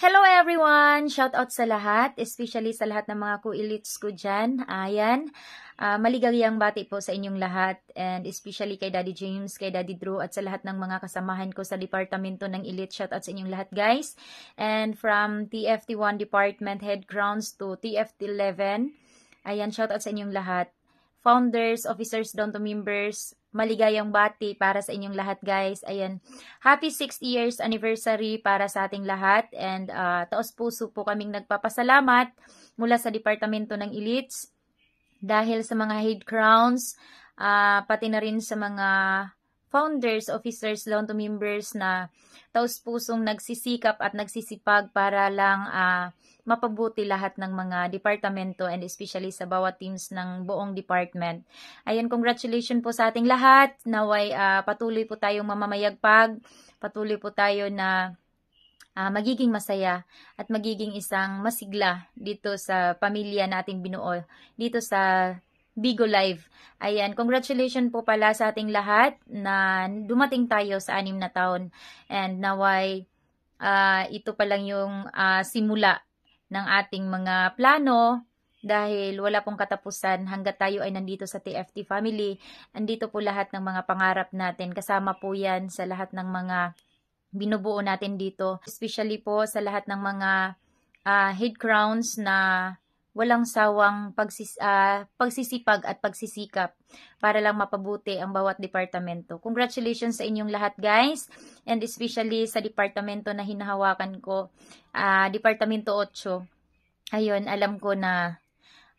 Hello everyone! Shout out sa lahat, especially sa lahat ng mga co-elites ko dyan. Ayan, maligayang bati po sa inyong lahat and especially kay Daddy James, kay Daddy Drew at sa lahat ng mga kasamahan ko sa departamento ng elite. Shout out sa inyong lahat guys. And from TFT1 Department Head Crowns to TFT11, ayan, shout out sa inyong lahat. Founders, officers, down to members, maligayang bati para sa inyong lahat guys. Ayan, happy 6th years anniversary para sa ating lahat and taos puso po kaming nagpapasalamat mula sa departamento ng elites dahil sa mga head crowns, pati na rin sa mga founders, officers, down to members na taos pusong nagsisikap at nagsisipag para lang mapabuti lahat ng mga departamento and especially sa bawat teams ng buong department. Ayan, congratulations po sa ating lahat. Naway patuloy po tayong mamamayagpag, patuloy po tayo na magiging masaya at magiging isang masigla dito sa pamilya nating binuo, dito sa Bigo Live. Ayan, congratulations po pala sa ating lahat na dumating tayo sa 6 na taon and naway ito pa lang yung simula ng ating mga plano dahil wala pong katapusan hanggat tayo ay nandito sa TFT family. Andito po lahat ng mga pangarap natin. Kasama po yan sa lahat ng mga binubuo natin dito. Especially po sa lahat ng mga head crowns na walang sawang pagsisipag at pagsisikap para lang mapabuti ang bawat departamento. Congratulations sa inyong lahat guys and especially sa departamento na hinahawakan ko, Departamento 8. Ayun, alam ko na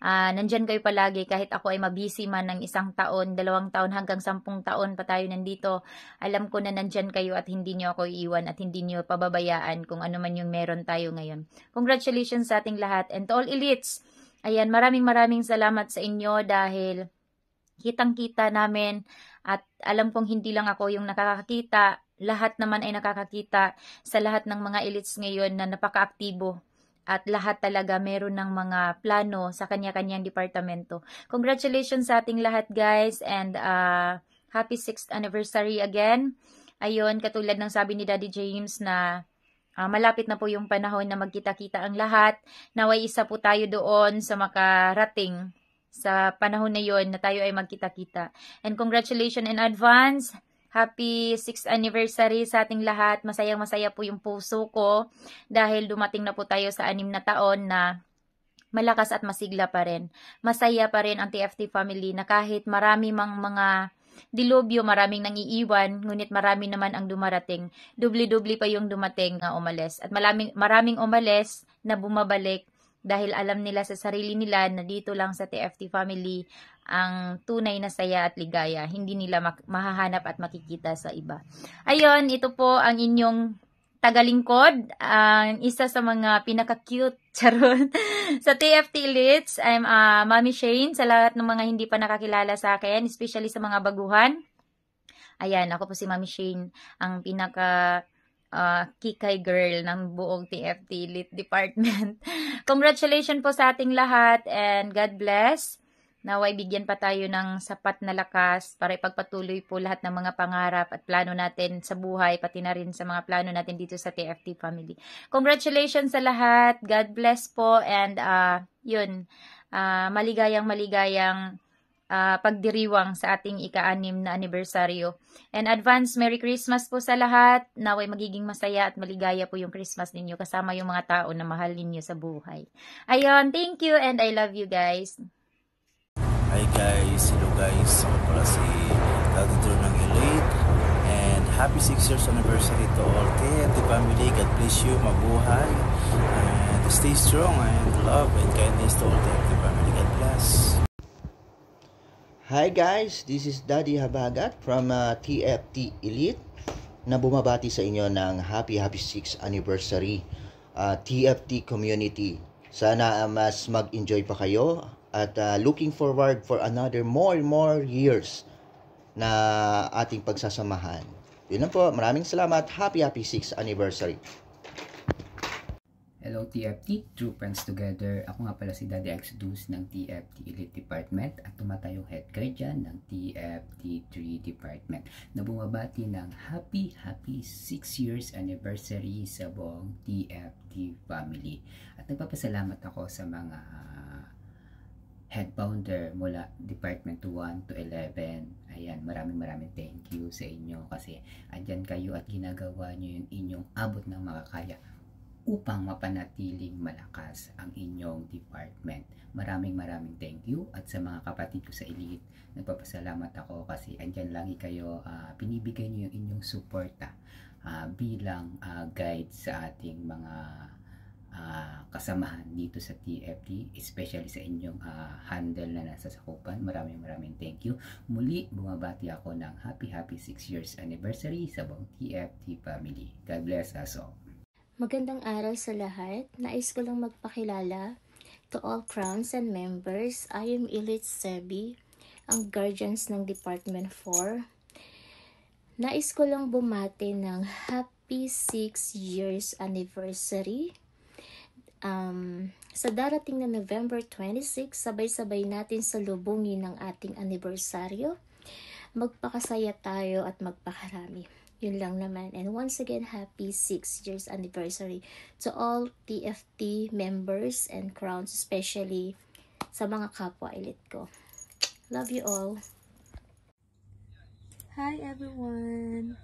nandyan kayo palagi kahit ako ay mabisi man ng 1 taon, 2 taon hanggang 10 taon pa tayo nandito. Alam ko na nandyan kayo at hindi nyo ako iiwan at hindi nyo pababayaan kung ano man yung meron tayo ngayon. Congratulations sa ating lahat and to all elites. Ayan, maraming salamat sa inyo dahil kitang-kita namin at alam kong hindi lang ako yung nakakakita. Lahat naman ay nakakakita sa lahat ng mga elites ngayon na napaka-aktibo. At lahat talaga meron ng mga plano sa kanya-kanyang departamento. Congratulations sa ating lahat guys and happy 6th anniversary again. Ayun, katulad ng sabi ni Daddy James na malapit na po yung panahon na magkita-kita ang lahat. Naway isa po tayo doon sa makarating sa panahon na yon na tayo ay magkita-kita. And congratulations in advance. Happy 6th anniversary sa ating lahat. Masayang-masaya po yung puso ko dahil dumating na po tayo sa 6 na taon na malakas at masigla pa rin. Masaya pa rin ang TFT family na kahit marami mang mga dilubyo, maraming nangiiwan, ngunit marami naman ang dumarating. Dubli-dubli pa yung dumating na umalis. At maraming umalis na bumabalik dahil alam nila sa sarili nila na dito lang sa TFT family ang tunay na saya at ligaya. Hindi nila mahahanap at makikita sa iba. Ayun, ito po ang inyong tagalingkod. Ang isa sa mga pinaka-cute charon sa TFT Elites. I'm Mami Shane. Sa lahat ng mga hindi pa nakakilala sa akin, especially sa mga baguhan. Ayan, ako po si Mami Shane. Ang pinaka kikay girl ng buong TFT Elite Department. Congratulations po sa ating lahat and God bless. Naway bigyan pa tayo ng sapat na lakas para ipagpatuloy po lahat ng mga pangarap at plano natin sa buhay, pati na rin sa mga plano natin dito sa TFT family. Congratulations sa lahat. God bless po and yun, maligayang pagdiriwang sa ating ika-6 na anibersaryo. And advance Merry Christmas po sa lahat. Naway magiging masaya at maligaya po yung Christmas ninyo kasama yung mga tao na mahal ninyo sa buhay. Ayun, thank you and I love you guys. Hi guys, hello guys. Ako pala si Daddy Drew ng Elite and happy 6 years anniversary to all TFT family. God bless you, mabuhay and stay strong and love and kindness to all TFT family. God bless. Hi guys, this is Daddy Habagat from TFT Elite na bumabati sa inyo ng happy 6th anniversary TFT community. Sana mas mag-enjoy pa kayo at looking forward for another more years na ating pagsasamahan. Yun lang po, maraming salamat. Happy 6th anniversary. Hello TFT, True Friends Together. Ako nga pala si Daddy Exodus ng TFT Elite Department at tumatayong head guardian ng TFT 3 Department na bumabati ng happy 6 years anniversary sa buong TFT family. At nagpapasalamat ako sa mga head founder mula Department 1 to 11. Ayan, maraming thank you sa inyo kasi andyan kayo at ginagawa nyo yung inyong abot ng makakaya upang mapanatiling malakas ang inyong department. Maraming thank you. At sa mga kapatid ko sa Elite, nagpapasalamat ako kasi andyan lagi kayo, binibigay niyo yung inyong suporta bilang guide sa ating mga kasamahan dito sa TFT, especially sa inyong handle na nasa sakupan. Maraming thank you. Muli, bumabati ako ng happy 6 years anniversary sa buong TFT family. God bless us all. Magandang araw sa lahat. Nais ko lang magpakilala to all crowns and members. I am Elite Sebi, ang guardians ng Department 4. Nais ko lang bumati ng happy 6 years anniversary. Sa darating na November 26, sabay-sabay natin salubungin ang ating anibersaryo. Magpakasaya tayo at magpakarami. Yun lang naman. And once again, happy 6 years anniversary to all TFT members and crowns, especially sa mga kapwa elite ko. Love you all. Hi everyone!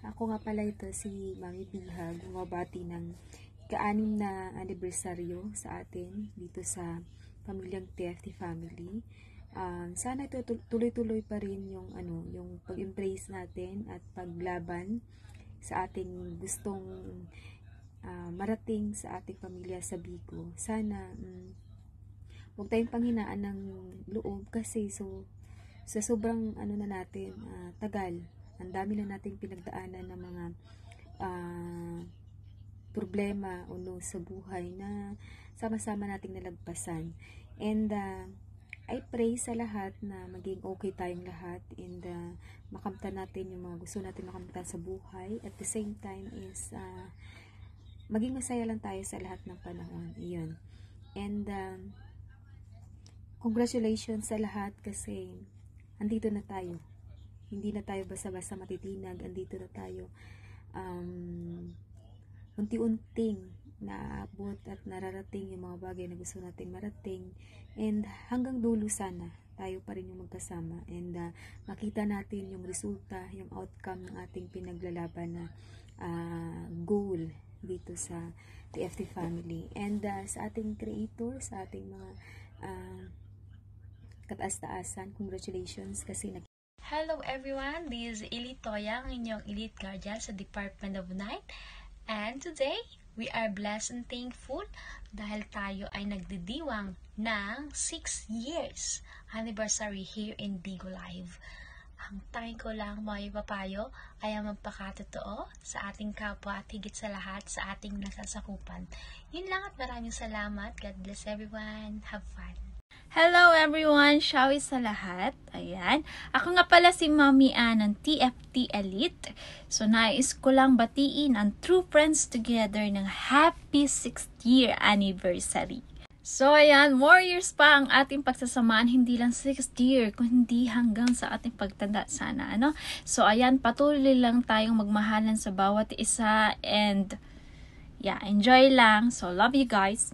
Ako nga pala ito si Mami Bihag, bumabati ng ika-6 na anibersaryo sa atin dito sa pamilyang TFT family. Sana ito tuloy-tuloy pa rin yung pag-embrace natin at paglaban sa ating gustong marating sa ating pamilya sa Bigo. Sana huwag tayong panghinaan ng loob kasi sa sobrang na natin tagal, ang dami na nating pinagdaanan ng mga problema sa buhay na sama-sama nating nalagpasan. And I pray sa lahat na maging okay tayong lahat and makamtan natin yung mga gusto natin makamtan sa buhay. At the same time is maging masaya lang tayo sa lahat ng panahon. Iyon. And congratulations sa lahat kasi andito na tayo. Hindi na tayo basta-basta matitinag. Andito na tayo. Unti-unting naabot at nararating yung mga bagay na gusto nating marating, and hanggang dulo sana tayo pa rin yung magkasama and makita natin yung resulta, yung outcome ng ating pinaglalaban na goal dito sa TFT family. And sa ating creator, sa ating mga kataas-taasan, congratulations kasi Hello everyone, this is Elite Toya, ang inyong Elite Guardian sa Department of 9. And today, we are blessed and thankful dahil tayo ay nagdidiwang ng 6 years anniversary here in Bigo Live. Ang tanging ko lang mga ipapayo ay ang magpakatotoo sa ating kapwa at higit sa lahat sa ating nasasakupan. Yun lang at maraming salamat. God bless everyone. Have fun. Hello everyone! Shawi sa lahat. Ayan. Ako nga pala si Mami Ann ng TFT Elite. So, nais ko lang batiin ang True Friends Together ng happy 6th year anniversary. So, ayan, more years pa ang ating pagsasamaan, hindi lang 6th year, kundi hanggang sa ating pagtanda sana, ano? So, ayan, patuloy lang tayong magmahalan sa bawat isa and, yeah, enjoy lang. So, love you guys!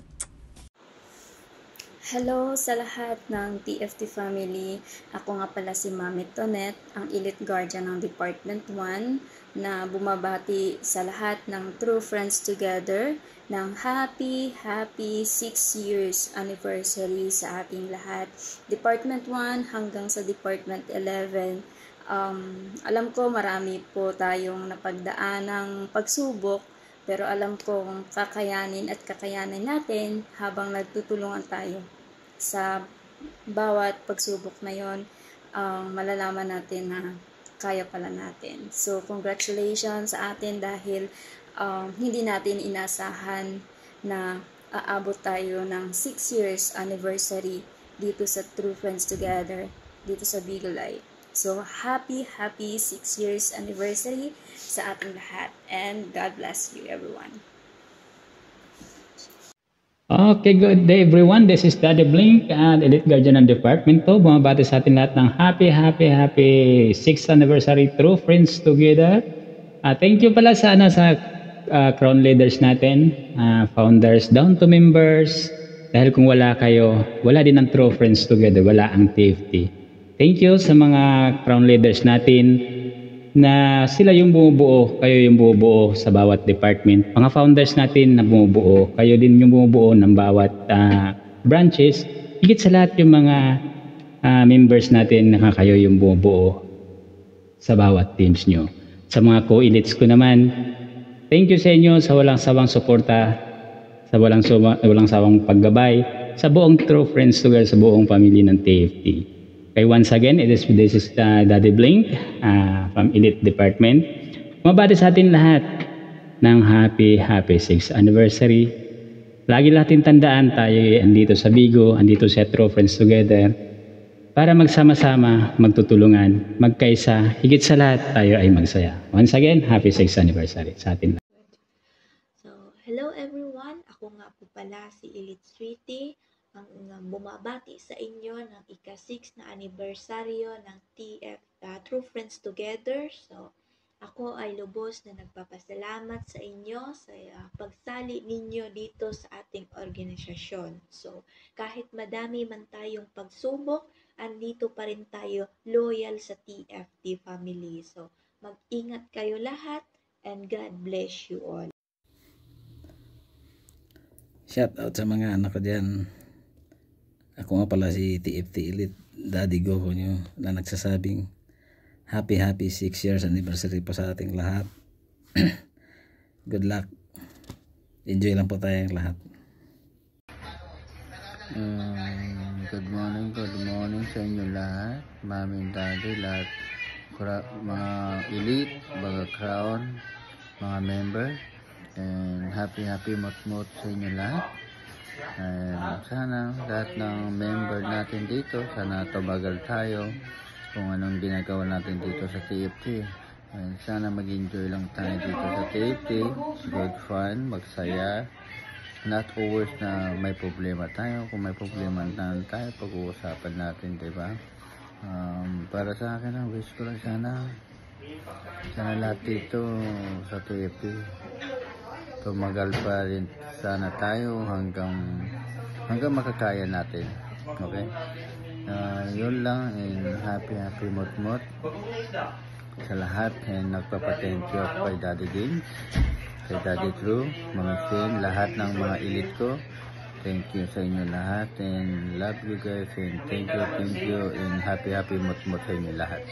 Hello sa lahat ng TFT family. Ako nga pala si Mami Tonet, ang Elite Guardian ng Department 1 na bumabati sa lahat ng True Friends Together ng happy 6 years anniversary sa ating lahat. Department 1 hanggang sa Department 11. Alam ko marami po tayong napagdaan ng pagsubok, pero alam kong kakayanin natin habang nagtutulungan tayo. Sa bawat pagsubok na yon, malalaman natin na kaya pala natin. So, congratulations sa atin dahil hindi natin inasahan na aabot tayo ng 6 years anniversary dito sa True Friends Together, dito sa Bigo Live. So, happy 6 years anniversary sa ating lahat. And God bless you, everyone. Okay, good day everyone. This is Daddy Blink and Elite Guardian ng Department 2. Bumabati sa atin lahat ng happy 6th anniversary True Friends Together. Thank you pala sa crown leaders natin, founders, down to members. Dahil kung wala kayo, wala din ang True Friends Together, wala ang TFT. Thank you sa mga crown leaders natin na sila yung bumubuo, kayo yung bumubuo sa bawat department. Mga founders natin na bumubuo, kayo din yung bumubuo ng bawat branches. Higit sa lahat yung mga members natin na kayo yung bumubuo sa bawat teams nyo. Sa mga co-elites ko naman, thank you sa inyo sa walang sawang suporta, sa walang sawang paggabay, sa buong True Friends Together, sa buong pamilya ng TFT. Okay, once again, this is Daddy Blink from Elite Department. Mabati sa atin lahat ng happy 6th anniversary. Lagi natin tandaan tayo andito sa Bigo, andito sa True Friends Together para magsama-sama, magtutulungan, magkaisa, higit sa lahat tayo ay magsaya. Once again, happy 6th anniversary sa atin lahat. So, hello everyone. Ako nga po pala si Elite Sweetie, ang bumabati sa inyo ng ika-6 na anibersaryo ng True Friends Together. So, ako ay lubos na nagpapasalamat sa inyo sa pagsali ninyo dito sa ating organisasyon. So, kahit madami man tayong pagsubok, andito pa rin tayo loyal sa TFT family. So, mag-ingat kayo lahat and God bless you all. Shout out sa mga anak ko dyan. Ako nga pala si TFT Elite, Daddy Go nyo, na nagsasabing happy 6 years anniversary po sa ating lahat. Good luck. Enjoy lang po tayong lahat. Good morning sa inyo lahat. Mami and Daddy, lahat mga elite, mga crown, mga member. And happy mot sa inyo lahat. And sana lahat ng member natin dito, sana tumagal tayo kung anong ginagawa natin dito sa TFT. And sana mag-enjoy lang tayo dito sa TFT. Good fun, magsaya. Not always na may problema tayo. Kung may problema na tayo, pag-uusapan natin, diba? Para sa akin, ang wish ko lang sana lahat dito sa TFT tumagal pa rin sana tayo hanggang makakaya natin. Okay? Yun lang, and happy mot sa lahat, and nagpapa-thank you kay Daddy Games, kay Daddy True, mga Shen, lahat ng mga elite ko. Thank you sa inyo lahat, and love you guys, and thank you, and happy mot sa inyo lahat.